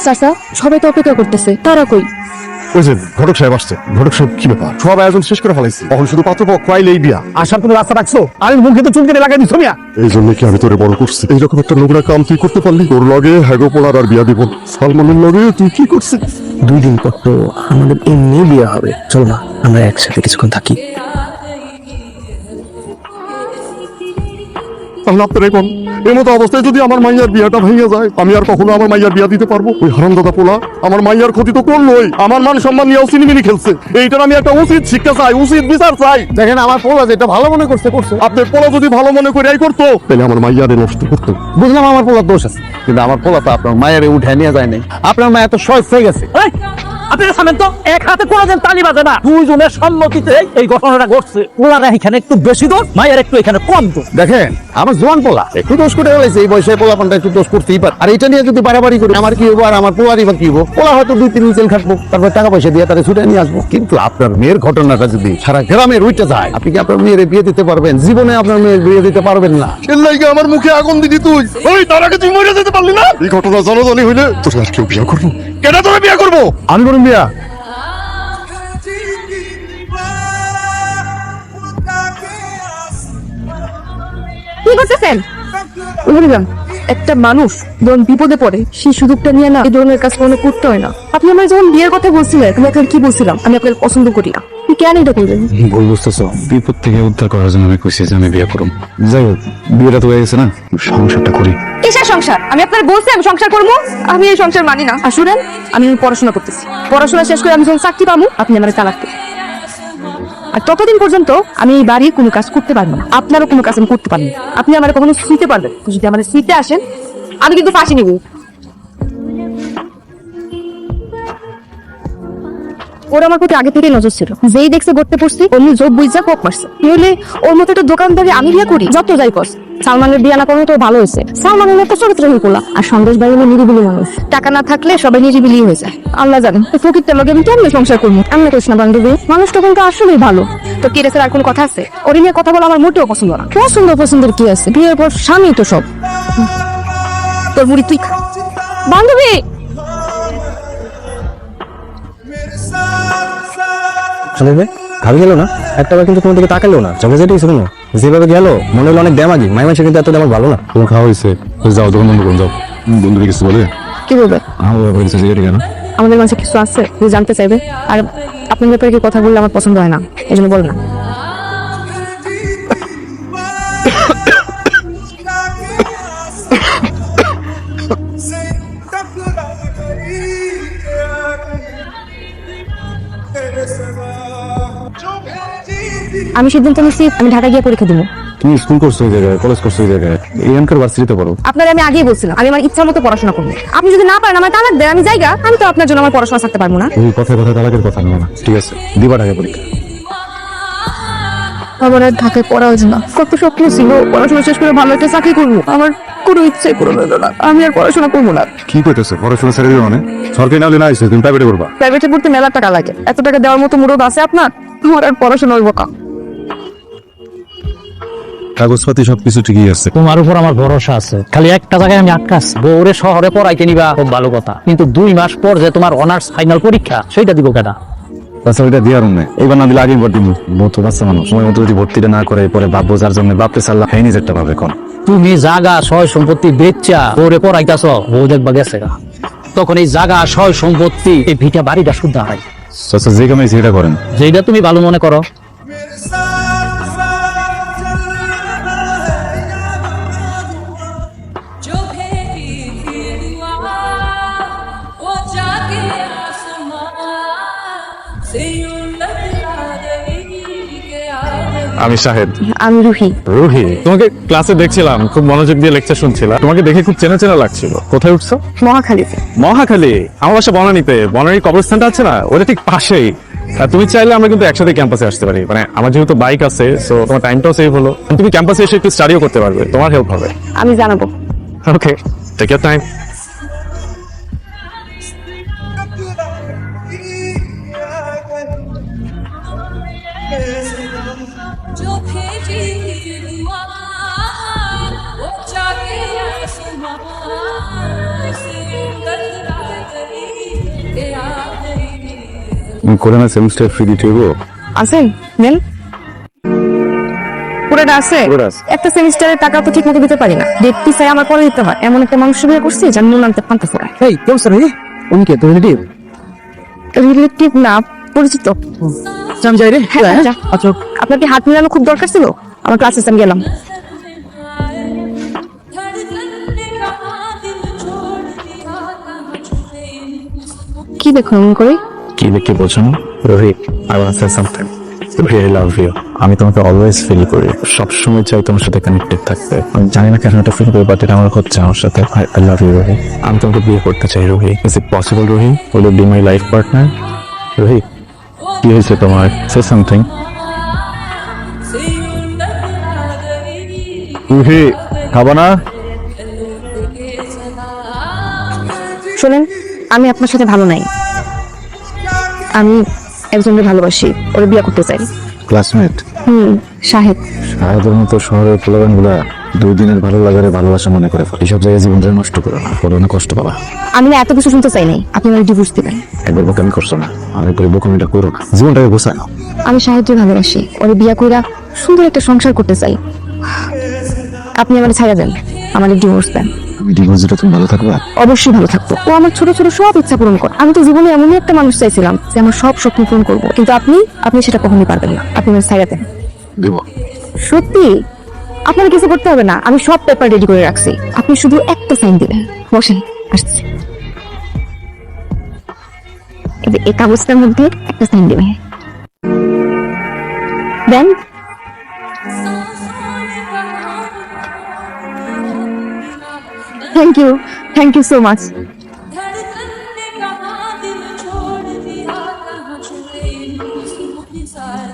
চাচা সবাই তো অপেক্ষা করতেছে, তারা কই? ওই যে ঘটক সাহেব আসছে। ঘটক সাহেব কি ব্যাপার? সব আয়োজন শেষ করে ফেলাইছি, এখন শুধু পাত্রপক্ষ আইলেই বিয়া। আসার কোনো রাস্তা রাখছো? আরে মুখে তো চুলকে লাগাই দিছো মিয়া। এই জন্য কি আমি তোরে বড় করছি? এইরকম একটা নোংরা কাম তুই করতে পারলি? তোর লগে হ্যাগো পোলার আর বিয়া দিব সালমানের লগে তুই কি করছিস? 2 দিন পর তো আমাদের এমনি বিয়ে হবে, চলো না আমরা একসাথে কিছুক্ষণ থাকি। তাহলে আপনার এখন এই মতো অবস্থায় যদি আমার মাইয়ার বিয়াটা ভেঙে যায়, আমি আর কখনো আমার মাইয়ার বিয়া দিতে পারবো? ওই হারামদাদা পোলা আমার মাইয়ার ক্ষতি তো করলোই, আমার মান সম্মান নিয়েও সিনেমিনি খেলছে। এইটার আমি একটা উচিত শিক্ষা চাই, উচিত বিচার চাই। দেখেন আমার পোলা যেটা ভালো মনে করছে করছে। আপনার পোলা যদি ভালো মনে করে করতো, তাহলে আমার মাইয়ারে নষ্ট করতো। বুঝলাম আমার পোলার দোষ আছে, কিন্তু আমার পোলা তো আপনার মায়ের উঠে নিয়ে যায় নাই। আপনার মায়ের তো সহজ হয়ে গেছে। আপনারা সামনে তো এক হাতে কোনোদিন তালি বাজে না, দুইজনের সম্মতিতে এই ঘটনাটা ঘটছে। পোলারা এখানে একটু বেশি দোষ, মায়ের একটু এখানে কম দোষ। দেখেন আমার জোয়ান পোলা একটু দোষ করে ফেলেছে, এই বয়সে পোলা পান্ডা একটু দোষ করতেই পারে। আর এটা নিয়ে যদি বাড়াবাড়ি করি আমার কি হবো, আর আমার পোলারই বা কি হবো? পোলা হয়তো 2-3 জেল খাটবো, তারপর টাকা পয়সা দিয়ে তারা ছুটে নিয়ে আসবো। কিন্তু আপনার মেয়ের ঘটনাটা যদি সারা গ্রামের উইটা যায়, আপনি কি আপনার মেয়ের বিয়ে দিতে পারবেন? জীবনে আপনার মেয়ের বিয়ে দিতে পারবেন না। এর লাইগা আমার মুখে আগুন দিদি তুই। ওই তার আগে তুই মরে যেতে পারলি না? এই ঘটনা জানাজানি হইলে তোর আর কেউ বিয়া করবো? কেন তোরা বিয়া করবো? আমি করুন বিয়া। কি করতেছেন? বুঝলাম, একটা মানুষ যখন বিপদে পড়ে সেই সুযোগটা নিয়ে না এই ধরনের কাজ কোনো করতে হয় না। আপনি আমার যখন বিয়ের কথা বলছিলেন, আমি আপনাকে কি বলছিলাম? আমি আপনাকে পছন্দ করি না। আপনি কেন এটা করবেন? ভুল বুঝতেছো, বিপদ থেকে উদ্ধার করার জন্য আমি কইছি যে আমি বিয়ে করব। যাই হোক, বিয়েটা তো হয়ে গেছে না, সংসারটা করি। কিসের সংসার? আমি আপনার বলছি আমি সংসার করবো? আমি এই সংসার মানি না। আসুন, আমি পড়াশোনা করতেছি, পড়াশোনা শেষ করে আমি যখন চাকরি পাবো আপনি আমার তালাক দেবেন। আর ততদিন পর্যন্ত আমি এই বাড়ির কোনো কাজ করতে পারবো না, আপনারও কোনো কাজ আমি করতে পারবো না। আপনি আমার কখনো শুইতে পারবেন, যদি আমার শুইতে আসেন আমি কিন্তু ফাঁসি নিব। ওর আমার প্রতি আগে থেকে নজর ছিল, যেই দেখছে গড়তে পড়ছি অমনি যোগ বুঝা কোপ মারছে। হলে ওর মতো একটা দোকানদারি আমি বিয়ে করি, যত যাই কর। সালমানের বিয়ে না করানো তো ভালো হয়েছে, সালমানের মতো চরিত্রহীন পোলা। আর সন্দেশ বাড়ি হলো নিরিবিলি মানুষ, টাকা না থাকলে সবাই নিরিবিলি হয়ে যায়। আল্লাহ জানেন ফকিরটার লগে আমি কেমন সংসার করবো। এমন করিস না বান্ধবী, মানুষ তখন তো আসলেই ভালো। তো কি রেসের আর কোনো কথা আছে? ওর নিয়ে কথা বলা আমার মোটেও পছন্দ না। পছন্দের কি আছে? বিয়ের পর স্বামী তো সব। তোর বুড়ি তুই খা। বান্ধবী খাবি গেল না একটা বার, কিন্তু তোমার দিকে তাকালো না, চলে যেতে কিছু কোনো যেভাবে গেল মনে হলো অনেক ড্যামাজি। মাই মাসে কিন্তু এত আমার ভালো না। তোমার খাওয়া হয়েছে, যাও দোকান বন্ধ করুন, যাও। বন্ধুরা কিছু বলে কি বলবে? আমার ব্যাপারে কিছু জিজ্ঞেস কেন? আমাদের মাঝে কিছু আছে যে জানতে চাইবে, আর আপনার ব্যাপারে কি কথা বললে আমার পছন্দ হয় না, এই জন্য বল না। আমি সিদ্ধান্ত নিচ্ছি আমি ঢাকা গিয়ে পরীক্ষা দিব। তুমি স্কুল করছো ওই জায়গায়, কলেজ করছো ওই জায়গায়, এখানকার ভার্সিটিতে পড়ো। আপনার আমি আগেই বলছিলাম আমি আমার ইচ্ছা মতো পড়াশোনা করবো। আপনি যদি না পারেন আমার তালাক দেন, আমি জায়গা আমি তো আপনার জন্য আমার পড়াশোনা থাকতে পারবো না। এই কথায় কথায় তালাকের কথা নেই না, ঠিক আছে? দিবা ঢাকা পরীক্ষা। আমার আর ঢাকায় পড়া হয়েছে না। কত স্বপ্ন ছিল পড়াশোনা শেষ করে ভালো একটা চাকরি করবো, আমার কোনো ইচ্ছে পূরণ হলো না। আমি আর পড়াশোনা করবো না। কি কইতেছো? পড়াশোনা ছেড়ে দিবে মানে? সরকারি না হলে না আইছে, তুমি প্রাইভেটে করবা? প্রাইভেটে পড়তে মেলা টাকা লাগে, এত টাকা দেওয়ার মতো মুরদ আছে আপনার? আমার আর পড়াশোনা হইব না। কাগজপাতি সবকিছু ঠিকই আছে। তোমার উপর আমার ভরসা আছে, খালি একটা জায়গায় আমি আটকাছি। বউরে শহরে পড়াইতে নিবা খুব ভালো কথা, কিন্তু 2 মাস পর যে তোমার অনার্স ফাইনাল পরীক্ষা সেটা দিব কেনা? তাছাড়া ওইটা দিয়ার নেই, এইবার না দিলে আগেই ভোট দিব। বহুত বাচ্চা মানুষ, সময় মতো যদি ভর্তিটা না করে পরে বাপ বোঝার জন্য বাপতে চাল্লা খাই নিজেরটা ভাবে কোন। তুমি জাগা সয় সম্পত্তি বেচা বউরে পড়াইতাছ, বউ দেখবা গেছে গা। তখন এই জাগা সয় সম্পত্তি এই ভিটা বাড়িটা শুদ্ধ হয়। আচ্ছা, যে কামে সেটা করেন, যেটা তুমি ভালো মনে করো। আমি শাহেদ। আমি রুহি। রুহি, তোমাকে ক্লাসে দেখছিলাম, খুব মনোযোগ দিয়ে লেকচার শুনছিলাম। তোমাকে দেখে খুব চেনা চেনা লাগছিল। কোথায় উঠছো? মহাখালীতে। মহাখালী? আমার বাসা বনানীতে। বনানী কবরস্থানটা আছে না, ওটা ঠিক পাশেই। তুমি চাইলে আমরা কিন্তু একসাথে ক্যাম্পাসে আসতে পারি, মানে আমার যেহেতু বাইক আছে, সো তোমার টাইমটাও সেভ হলো। তুমি ক্যাম্পাসে এসে একটু স্টাডিও করতে পারবে, তোমার হেল্প হবে। আমি জানাবো। ওকে, টেক ইওর টাইম। जो भेजी दुआ वो जाके आसमां से कतरा गई। করে না সেমিস্টার ফ্রি দিতে হইব। আছেন নেন পুরোটা আছে পুরোটা আছে। একটা সেমিস্টারের টাকা তো ঠিক মতো দিতে পারি না, ডেট চাই আমার পরে দিতে হয়। এমন একটা মানুষ বিয়ে করছি যার নুন আনতে পান্তা ফোড়ায়। এই কেউ স্যার উনি কে তোর রিলেটিভ? রিলেটিভ না, পরিচিত। আমি যাই রে। হ্যাঁ, যা। আচ্ছা আপনার কি হাত মিলানো খুব দরকার ছিল? আমার ক্লাসে আমি গেলাম। धड़कन ने कहा दिल छोड़ दिया कहाँ छुपे কি দেখুন এমন করে? কি দেখে বোঝো না Rohit, I want say something. Rohit, I love you. আমি তোমাকে অলওয়েজ ফিল করি, সবসময় চাই তোমার সাথে কানেক্টেড থাকতে। আমি জানি না কেন এটা ফিল করি, বাট এটা আমার হচ্ছে আমার সাথে। I love you Rohit. আমি তোমাকে বিয়ে করতে চাই Rohit. Is it possible Rohit? Will you be my life partner? Rohit, কি হয়েছে তোমার? Say something. से यूं टकरा गई রোহিত, খাবা না? के चला শোনেন, আমি আপনার সাথে ভালো নাই। আমি একজনকে ভালোবাসি, ওরা বিয়ে করতে চাই। ক্লাসমেট শাহেদ। সাহেবের মতো শহরের পোলাগান গুলা 2 দিনের ভালো লাগারে ভালোবাসা মনে করে ফেলে। এইসব জায়গায় জীবনটা নষ্ট করো না, করো না কষ্ট পাবা। আমি না এত কিছু শুনতে চাই নাই, আপনি আমার ডিভোর্স দিবেন। একবার বোকামি করছো না, আরেকবার বোকামিটা করো না, জীবনটাকে গোছায় নাও। আমি সাহায্য ভালোবাসি, ওরা বিয়া কইরা সুন্দর একটা সংসার করতে চাই। আপনি আমার ছাড়া দেন, আমার ডিভোর্স দেন। আমি ডিভোর্স দিলে তুমি ভালো থাকবা? অবশ্যই ভালো থাকবো। ও আমার ছোট ছোট সব ইচ্ছা পূরণ করে। আমি তো জীবনে এমনই একটা মানুষ চাইছিলাম যে আমার সব স্বপ্ন পূরণ করবো, কিন্তু আপনি সেটা কখনোই পারবেন না। আপনি আমার ছাড়া দেন। দিব। সত্যি আপনার কিছু করতে হবে না, আমি সব পেপার রেডি করে রাখছি। আপনি শুধু একটা সাইন দিবেন। বসেন, আসছি। এই কাগজটার মধ্যে একটা সাইন দিবেন। দেন। Thank you so much. धड़कन ने कहा दिल छोड़ दिया कहाँ छुपे सारे